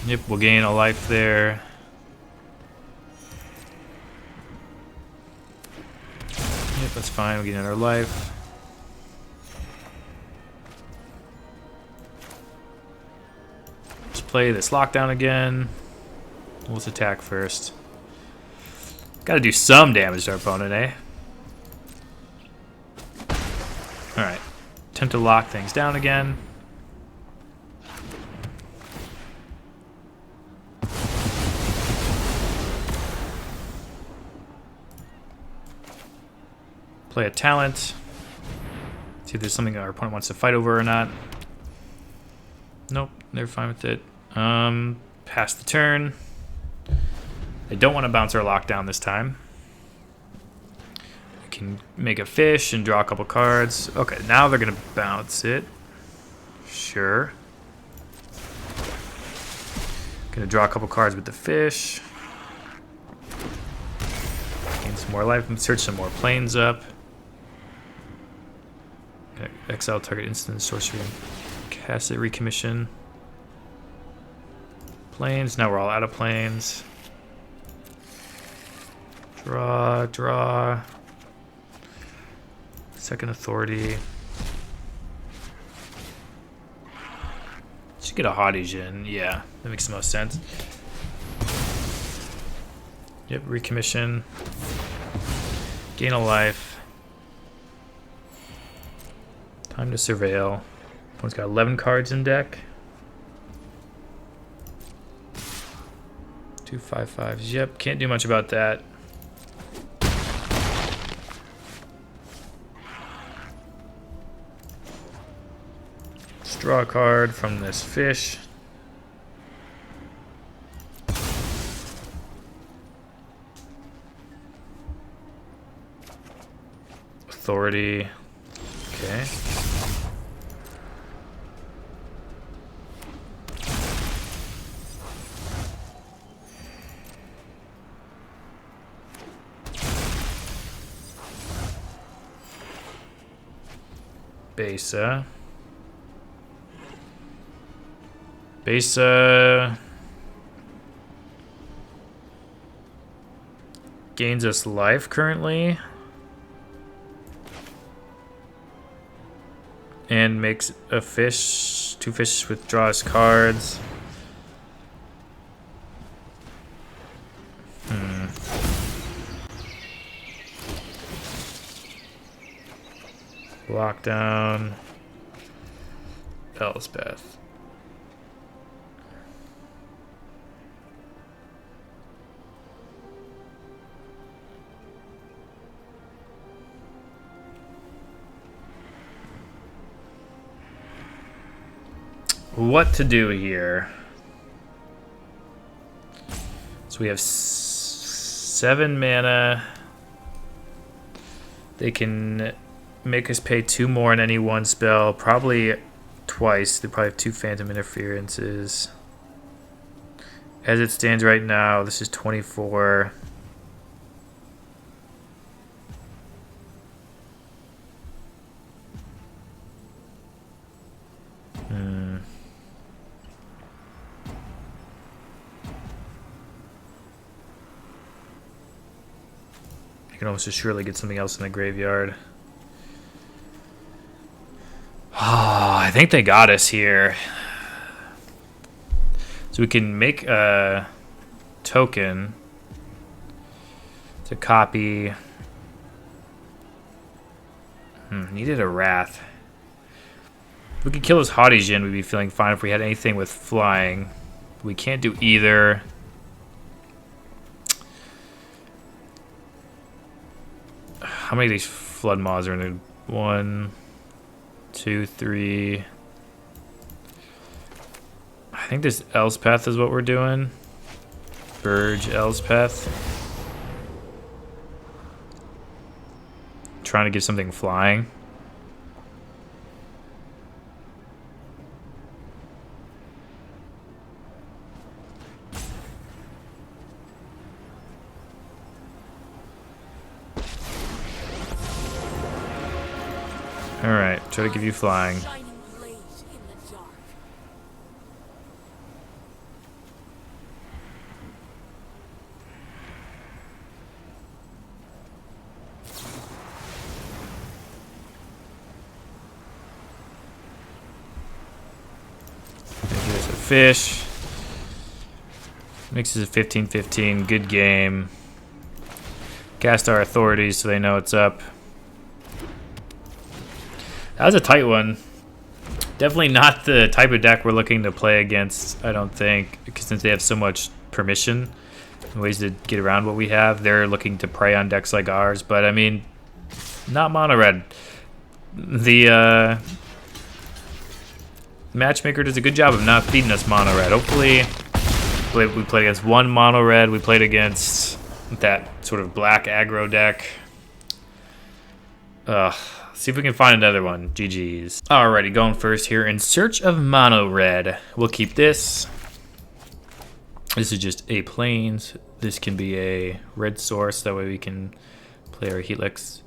Yep, we'll gain a life there. Yep, that's fine. We'll get another life. Just play this lockdown again. Let's attack first. Gotta do some damage to our opponent, eh? Alright. Attempt to lock things down again. Play a talent. See if there's something our opponent wants to fight over or not. Nope, they're fine with it. Pass the turn. They don't want to bounce our lockdown this time. We can make a fish and draw a couple cards. Okay, now they're going to bounce it. Sure. Going to draw a couple cards with the fish. Gain some more life and search some more planes up. Exile target instant sorcery. Cast it, recommission. Planes. Now we're all out of planes. Draw. Second authority. Should get a Haudegen. Yeah, that makes the most sense. Yep, recommission. Gain a life. Time to surveil. One's got 11 cards in deck. 2 5/5s. Yep, can't do much about that. Just draw a card from this fish. Authority. Okay. Beza gains us life currently and makes a fish. 2 fish withdraws cards. Lockdown. Elspeth. What to do here? So we have 7 mana. They can make us pay 2 more on any one spell, probably twice. They probably have 2 Phantom Interferences. As it stands right now, this is 24. You can almost assuredly get something else in the graveyard. Oh, I think they got us here. So we can make a token to copy. Needed a Wrath. If we could kill this Haudegen, we'd be feeling fine if we had anything with flying. We can't do either. How many of these Flood Maws are in there? 1, 2, 3. I think this Elspeth is what we're doing. Verge, Elspeth. trying to get something flying. Alright, try to give you flying.
Shining blade in the dark.
Here's a fish. Mixes a 15-15. Good game. Cast our authorities so they know it's up. That was a tight one. Definitely not the type of deck we're looking to play against, I don't think, because since they have so much permission and ways to get around what we have, they're looking to prey on decks like ours. But I mean, not mono red. The matchmaker does a good job of not feeding us mono red. Hopefully, we played against one mono red. We played against that sort of black aggro deck. See if we can find another one. GG's. Alrighty, going first here. In search of mono red. We'll keep this. This is just a plains. This can be a red source. That way we can play our Helix.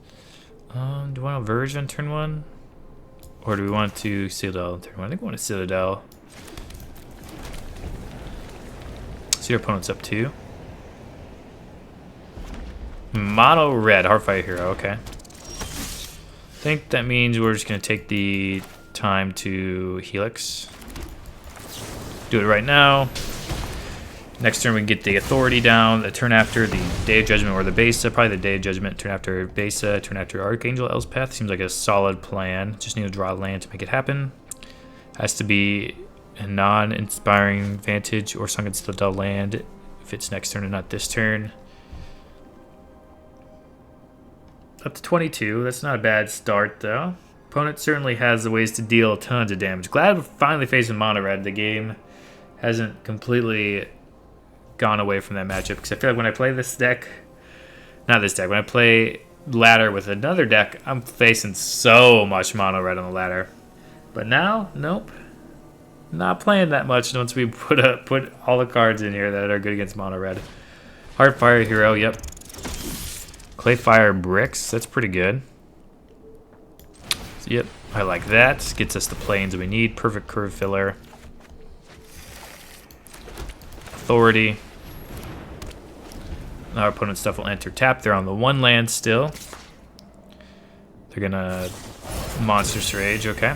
Do we want a Verge on turn 1? Or do we want to Citadel on turn 1? I think we want a Citadel. See our opponent's up to. Mono red. Heartfire Hero. Okay. I think that means we're just going to take the time to Helix. Do it right now. Next turn we can get the Authority down. The turn after, the Day of Judgment or the Beza. Probably the Day of Judgment. Turn after Beza. Turn after Archangel Elspeth. Seems like a solid plan. Just need to draw land to make it happen. Has to be a non-Inspiring Vantage or Sunken Citadel land if it's next turn and not this turn. Up to 22. That's not a bad start, though. Opponent certainly has the ways to deal tons of damage. Glad we're finally facing mono red. The game hasn't completely gone away from that matchup, because I feel like when I play this deck, not this deck, when I play ladder with another deck, I'm facing so much mono red on the ladder. But now, nope. Not playing that much once we put all the cards in here that are good against mono red. Heartfire Hero, yep. Clayfire Bricks, that's pretty good. So, yep, I like that. Gets us the plains we need. Perfect curve filler. Authority. Our opponent's stuff will enter tap. They're on the 1 land still. They're gonna Monstrous Rage, okay.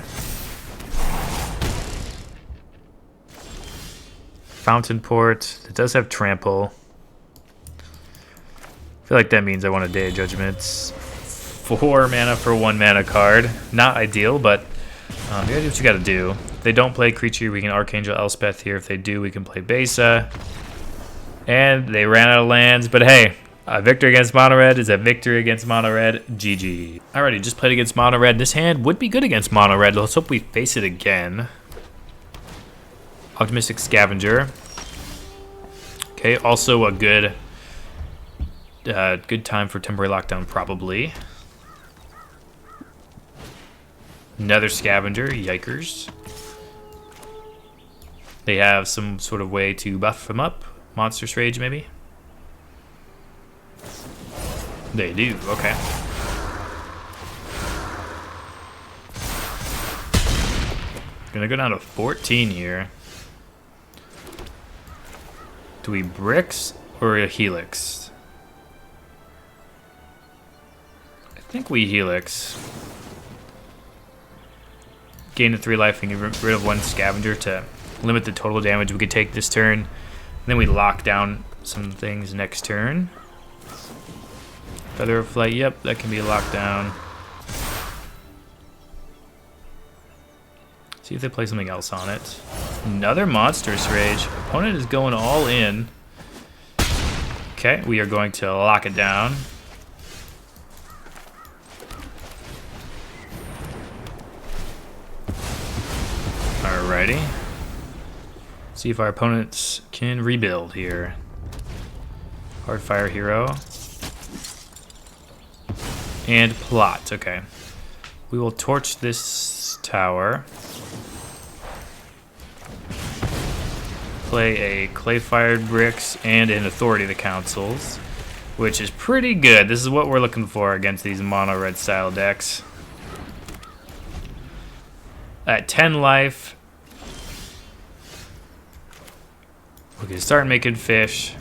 Fountainport. It does have Trample. I feel like that means I want a Day of Judgments. 4 mana for 1 mana card. Not ideal, but you gotta do what you gotta do. If they don't play creature, we can Archangel Elspeth here. If they do, we can play Beza. And they ran out of lands, but hey, a victory against mono red is a victory against mono red. GG. Alrighty, just played against mono red. This hand would be good against mono red. Let's hope we face it again. Optimistic Scavenger. Okay, also a good time for temporary lockdown, probably. Another Scavenger, yikers. They have some sort of way to buff him up. Monstrous Rage, maybe? They do, okay. Gonna go down to 14 here. Do we Bricks or a Helix? I think we Helix. Gain a 3 life and get rid of 1 Scavenger to limit the total damage we could take this turn. And then we lock down some things next turn. Feather of Flight, yep, that can be locked down. See if they play something else on it. Another Monstrous Rage. Opponent is going all in. Okay, we are going to lock it down. Alrighty. See if our opponents can rebuild here. Hardfire Hero. And plot. Okay. We will torch this tower. Play a clay-fired bricks and an authority of the Consuls, which is pretty good. This is what we're looking for against these mono-red style decks. At 10 life, we can start making fish.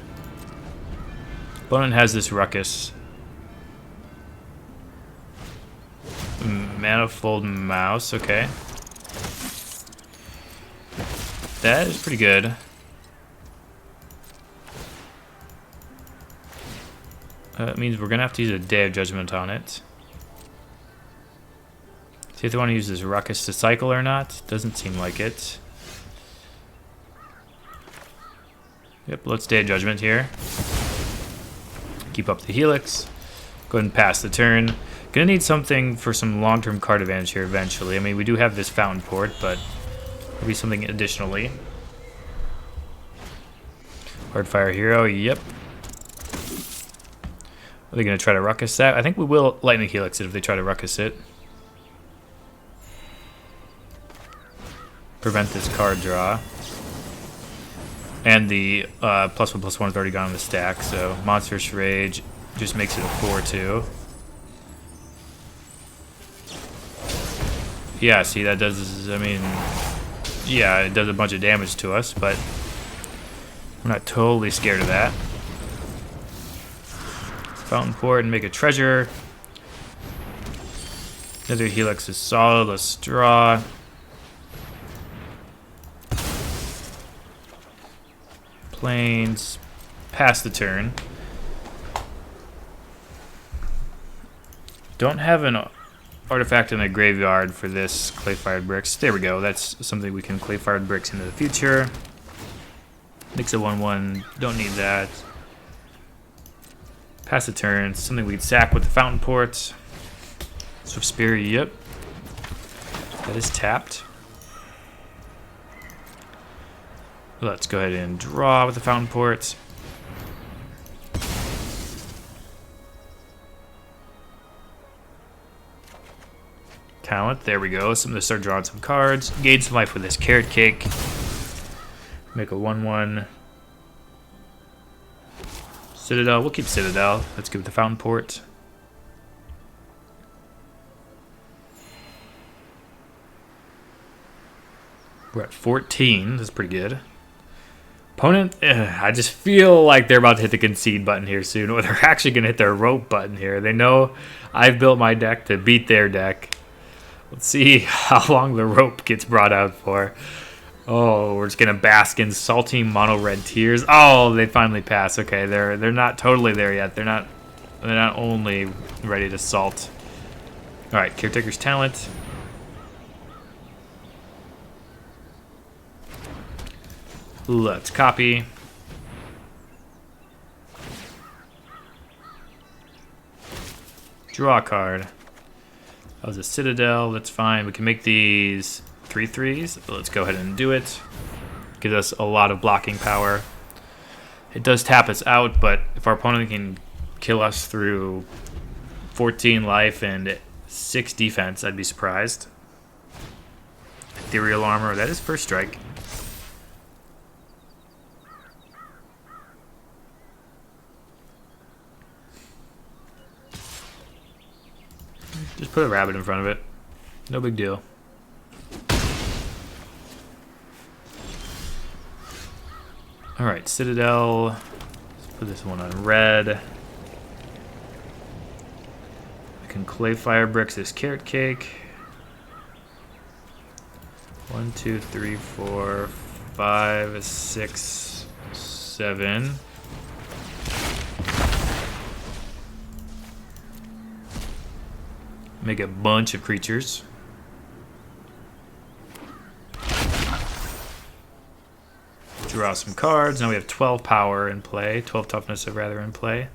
Opponent has this ruckus. Manifold mouse, okay. That is pretty good. It means we're gonna have to use a Day of Judgment on it. See if they want to use this ruckus to cycle or not. Doesn't seem like it. Yep, let's Day of Judgment here. Keep up the Helix. Go ahead and pass the turn. Gonna need something for some long-term card advantage here eventually. I mean, we do have this Fountainport, but maybe something additionally. Hardfire Hero, yep. Are they gonna try to ruckus that? I think we will Lightning Helix it if they try to ruckus it. Prevent this card draw. And the +1/+1 is already gone in the stack, so Monstrous Rage just makes it a 4/2. Yeah, see, that does, I mean, yeah, it does a bunch of damage to us, but we're not totally scared of that. Fountainport and make a treasure. Another Helix is solid, let's draw. Planes, pass the turn. Don't have an artifact in the graveyard for this clay-fired bricks. There we go. That's something we can clay-fired bricks into the future. Makes a 1/1. Don't need that. Pass the turn. Something we'd sack with the Fountainport. Swift Spear, yep. That is tapped. Let's go ahead and draw with the Fountainport. Talent, there we go. Something to start drawing some cards. Gain some life with this Carrot Cake. Make a 1/1. Citadel, we'll keep Citadel. Let's give it the Fountainport. We're at 14, that's pretty good. Opponent, I just feel like they're about to hit the concede button here soon, or they're actually going to hit their rope button here. They know I've built my deck to beat their deck. Let's see how long the rope gets brought out for. Oh, we're just going to bask in salty mono red tears. Oh, they finally pass. Okay, they're not totally there yet. They're not only ready to salt. All right, Caretaker's Talent. Let's copy. Draw a card. That was a Citadel. That's fine. We can make these 3/3s. Let's go ahead and do it. Gives us a lot of blocking power. It does tap us out, but if our opponent can kill us through 14 life and 6 defense, I'd be surprised. Ethereal Armor. That is first strike. Just put a rabbit in front of it. No big deal. Alright, Citadel. Let's put this one on red. I can clay fire bricks this Carrot Cake. 1, 2, 3, 4, 5, 6, 7. Make a bunch of creatures. Draw some cards. Now we have 12 power in play. 12 toughness rather in play.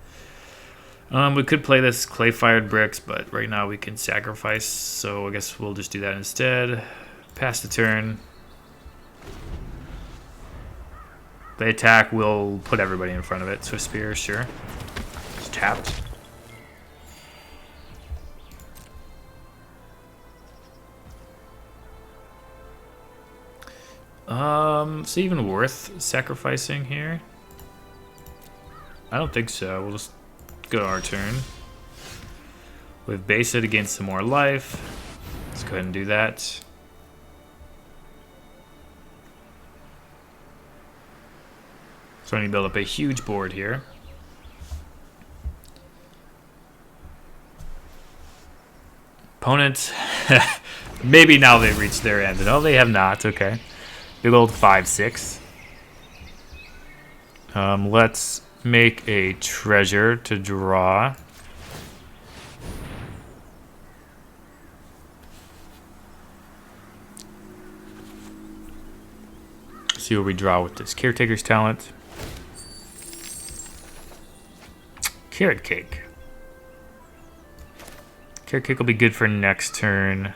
We could play this clay-fired bricks, but right now we can sacrifice, so I guess we'll just do that instead. Pass the turn. They attack, we'll put everybody in front of it. Swift Spear, sure. It's tapped. Is it even worth sacrificing here? I don't think so. We'll just go to our turn. With Beza to gain some more life. Let's go ahead and do that. So I need to build up a huge board here. Opponents, maybe now they've reached their end. No, they have not. Okay. Big old 5/6. Let's make a treasure to draw. See what we draw with this Caretaker's talent. Carrot Cake. Carrot Cake will be good for next turn.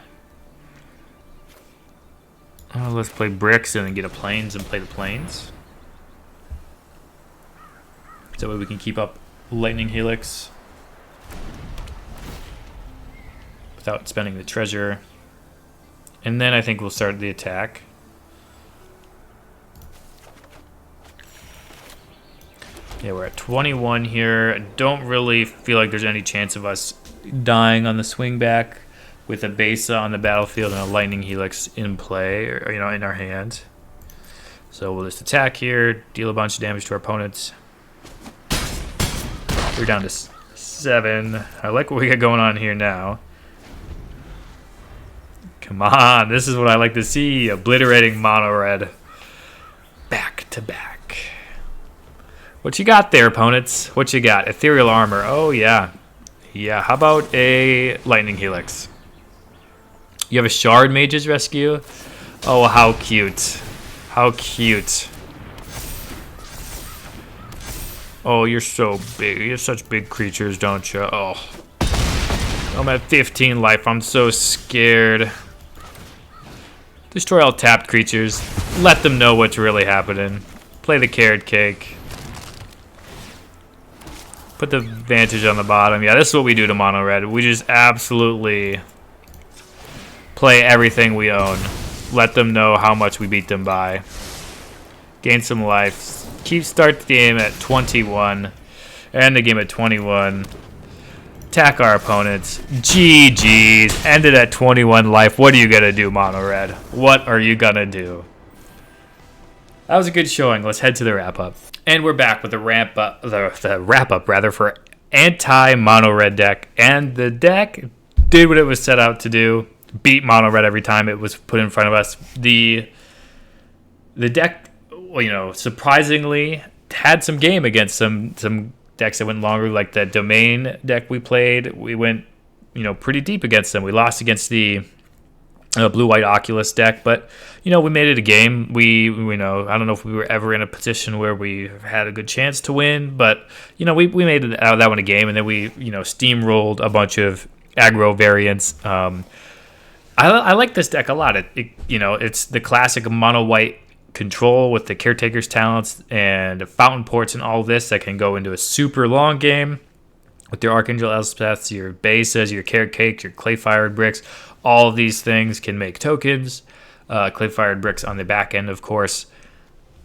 Let's play bricks and then get a plains and play the plains. So that way we can keep up Lightning Helix without spending the treasure. And then I think we'll start the attack. Yeah, we're at 21 here. I don't really feel like there's any chance of us dying on the swing back with a Beza on the battlefield and a Lightning Helix in play, or in our hand. So we'll just attack here, deal a bunch of damage to our opponents. We're down to 7. I like what we got going on here now. Come on, this is what I like to see. Obliterating mono red. Back to back. What you got there, opponents? What you got? Ethereal armor. Oh, yeah. Yeah, how about a Lightning Helix? You have a Shard Mage's Rescue? Oh, how cute. How cute. Oh, you're so big. You have such big creatures, don't you? Oh. I'm at 15 life. I'm so scared. Destroy all tapped creatures. Let them know what's really happening. Play the Carrot Cake. Put the Vantage on the bottom. Yeah, this is what we do to mono red. We just absolutely play everything we own. Let them know how much we beat them by. Gain some life. Start the game at 21. End the game at 21. Attack our opponents. GG's. Ended at 21 life. What are you gonna do, mono red? What are you gonna do? That was a good showing. Let's head to the wrap-up. And we're back with the wrap-up rather, for anti-mono red deck. And the deck did what it was set out to do. Beat mono red every time it was put in front of us. The deck, surprisingly had some game against some decks that went longer, like the Domain deck we played. We went, pretty deep against them. We lost against the blue-white Oculus deck, but we made it a game. We I don't know if we were ever in a position where we had a good chance to win, but we made that one a game, and then we steamrolled a bunch of aggro variants. I like this deck a lot. It's the classic mono white control with the Caretaker's talents and Fountainports and all of this that can go into a super long game with your Archangel Elspeths, your Bezas, your Carrot Cake, your Clay-Fired Bricks. All of these things can make tokens. Clay-Fired Bricks on the back end, of course.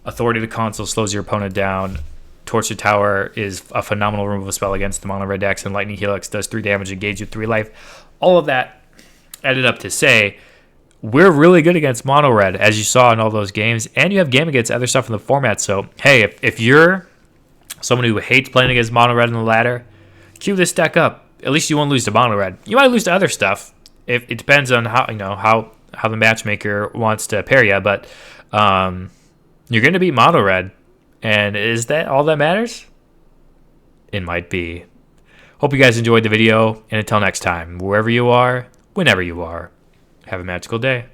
Authority to Consuls slows your opponent down. Torch the Tower is a phenomenal removal spell against the mono red decks, and Lightning Helix does 3 damage, engage with 3 life. All of that added up to say we're really good against mono red, as you saw in all those games, and you have game against other stuff in the format. So hey, if you're someone who hates playing against mono red in the ladder, queue this deck up. At least you won't lose to mono red. You might lose to other stuff. If it depends on how the matchmaker wants to pair you, but you're going to beat mono red, and is that all that matters? It might be. Hope you guys enjoyed the video, and until next time, wherever you are, whenever you are, have a magical day.